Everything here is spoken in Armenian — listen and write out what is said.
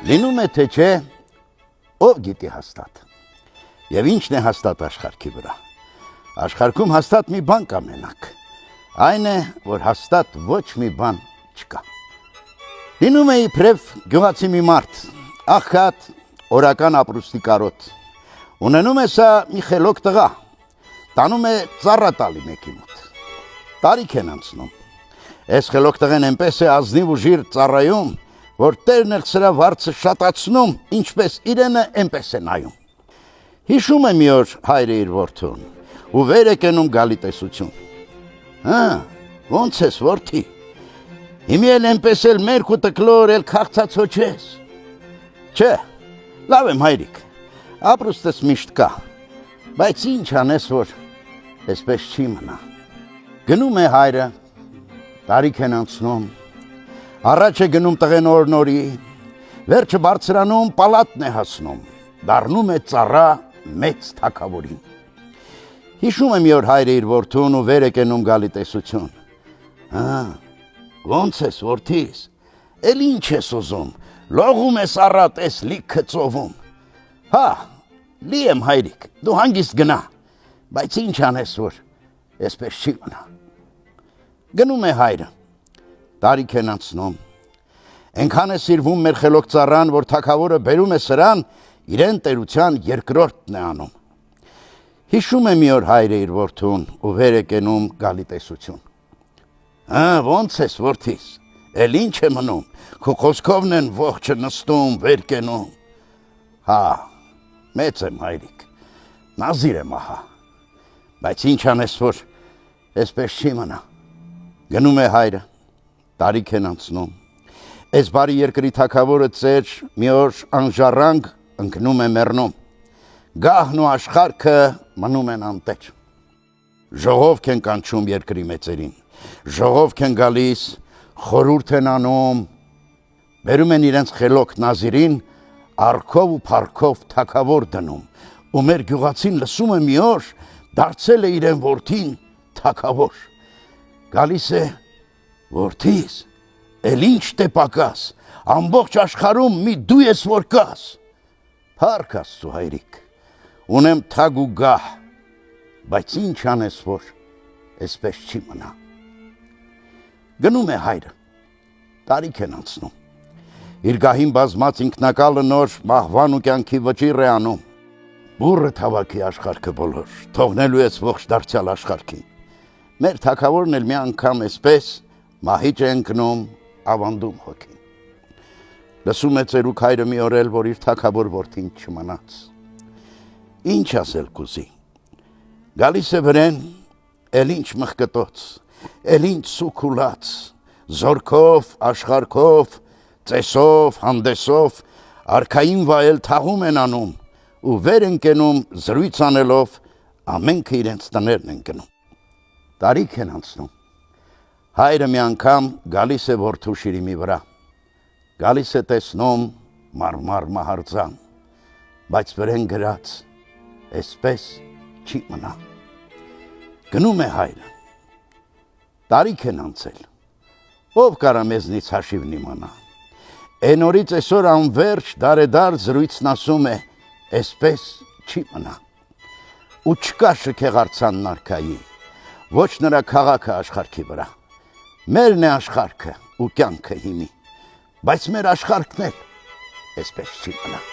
Լինում է թե չէ, ով գիտի հաստատ։ Եվ ինչն է հաստատ աշխարհի վրա։ Աշխարհում հաստատ մի բան կա մենակ։ Այն է, որ հաստատ ոչ մի բան չկա։ Լինում է իբրև գյուղացի մի մարդ, աղքատ, օրական ապրուստի կարոտ։ Ունենում է սա մի խելոք տղա, տանում է ծառա տալի մեկի մոտ։ Տարիք են անցնում։ Այս խելոք տղեն այնպես է ազնիվ ուժիր ծառայում, որ տերն էլ սրա վարձը շատացնում, ինչպես իրենը այնպես է նայում։ Հիշում է մի օր հայրը իր որդուն, ու վեր է կենում գալի տեսություն։ Հա, ոնց ես որդի։ Հիմի էլ այնպես էլ մերկ ու տկլոր էլ քաղցած հոչես։ Չէ, լավ եմ հայրիկ, ապրուստս միշտ կա, բայց ինչ անես, որ այսպես չի մնա։ Գնում է հայրը, տարիք են անցնում, առաջ է գնում տղեն օր-նորի, վերջը բարձրանում պալատն է հասնում, դառնում է ծառա մեծ թագավորին։ Հիշում է մի օր հայրը իր որդուն ու վեր է կենում գալի տեսություն։ Հա, ոնց ես որդիս, էլ ինչ ես ուզում, լողում ես առատ ես լիքը ծովում։ Հա, լի եմ հայրիկ, դու հանգիստ գնա, բայց ինչ անես, որ այսպես չի մնա։ Գնում է հայրը, տարիք են անցնում, ենքան է սիրվում մեր խելոք ծառան, որ թագավորը բերում է սրան, իրեն տերության երկրորդն է անում։ Հիշում է մի օր հայրը իր որդուն ու վեր է կենում գալի տեսություն։ Հա, ոնց ես որդիս, էլ ինչ է մնում, քո խոսքովն են ողջը նստում, վեր կենում։ Հա, մեծ եմ հայրիկ, նազիր եմ ահա, բայց ինչ անես, որ այսպես չի մնա։ Գնում է հայրը, տարիք են անցնում, այս բարի երկրի թագավորը ծեր մի օր անժառանգ ընկնում է մեռնում, գահն ու աշխարհքը մնում են անտեր։ Ժողովք են կանչում երկրի մեծերին, ժողովք են գալիս, խորհուրդ են անում, բերում են իրենց խելոք նազիրին, արքով ու փառքով թագավոր դնում, ու մեր գյուղացին լսում է մի օր, դարձել է իրեն որդին թագավոր։ Գալիս է, որդիս, էլ ինչ դե պակաս, ամբողջ աշխարհում մի դու ես որ կաս։ Փառք Աստծո հայրիկ, ունեմ թագ ու գահ, բայց ինչ անես, որ այսպես չի մնա։ Գնում է հայրը, տարիք են անցնում, իր գահին բազմած ինքնակալը նոր մահվան ու կյանքի վճիռ է անում, բուռը թավաքի աշխարհքը բոլոր, թողնելու ես ողջ դարձյալ աշխարհին։ Մեր թագավորն էլ մի անգամ այսպես մահիճ է ընկնում, ավանդում հոգին։ Լսում է ծերուկ հայրը մի օր էլ, որ իր թագավոր որդին չմնաց։ Ինչ ասել կուզի։ Գալիս է վրեն, էլ ինչ մխկտոց, էլ ինչ սուքուլած, զորքով, աշխարհքով, ծեսով, հանդեսով, արքային վայել թաղում են անում ու վեր են կենում զրույց անելով, ամենքը իրենց տներն են գնում։ Տարիք են անցնում, հայրը մի անգամ գալիս է որդու շիրիմի վրա, գալիս է տեսնում մարմար մահարձան, բայց վրեն գրած, այսպես չի մնա։ Գնում է հայրը, տարիք են անցել, ով կարա մեզնից հաշիվն իմանա, էն օրից այսօր անվերջ դարեդար զրույցն ասում է, այսպես չի մնա, ու չկա շքեղարցանն արքայի, ոչ նրա քաղաքը աշխարհի վրա, մերն է աշխարհքը ու կյանքը հիմի, բայց մեր աշխարհքն էլ այսպես չի մնա։